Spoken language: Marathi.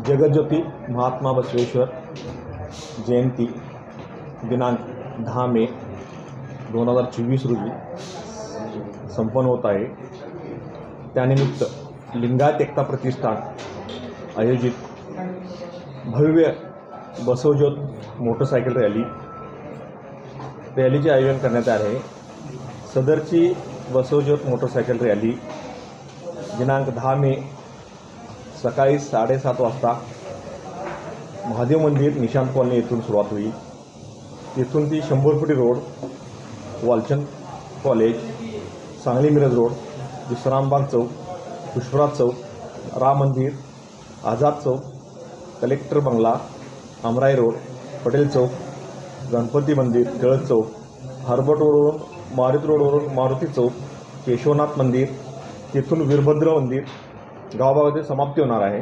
जगज्योती महात्मा बसवेश्वर जयंती दिनांक 10 मे 2024 रोजी संपन्न होत आहे। त्यानिमित्त लिंगायत एकता प्रतिष्ठान आयोजित भव्य बसवज्योत मोटरसायकल रॅलीचे आयोजन करण्यात आले आहे। सदरची बसवज्योत मोटरसायकल रॅली दिनांक 10 मे सकाळी 7:30 वाजता महादेव मंदिर निशांत कॉलनी येथून सुरुवात होईल। येथून ती 100 फुटी road, Walchand college, Sangli Miraj road, Vishrambag chowk, Pushpraj chowk, Ram Mandir, Azad chowk, collector बंगला, अमराई रोड, पटेल चौक, गणपती मंदिर, टिळक चौक, हार्बर रोडवरून मारुती रोडवरून मारुती चौक, केशवनाथ मंदिर, तेथून वीरभद्र मंदिर गावागावात समाप्ती होणार आहे।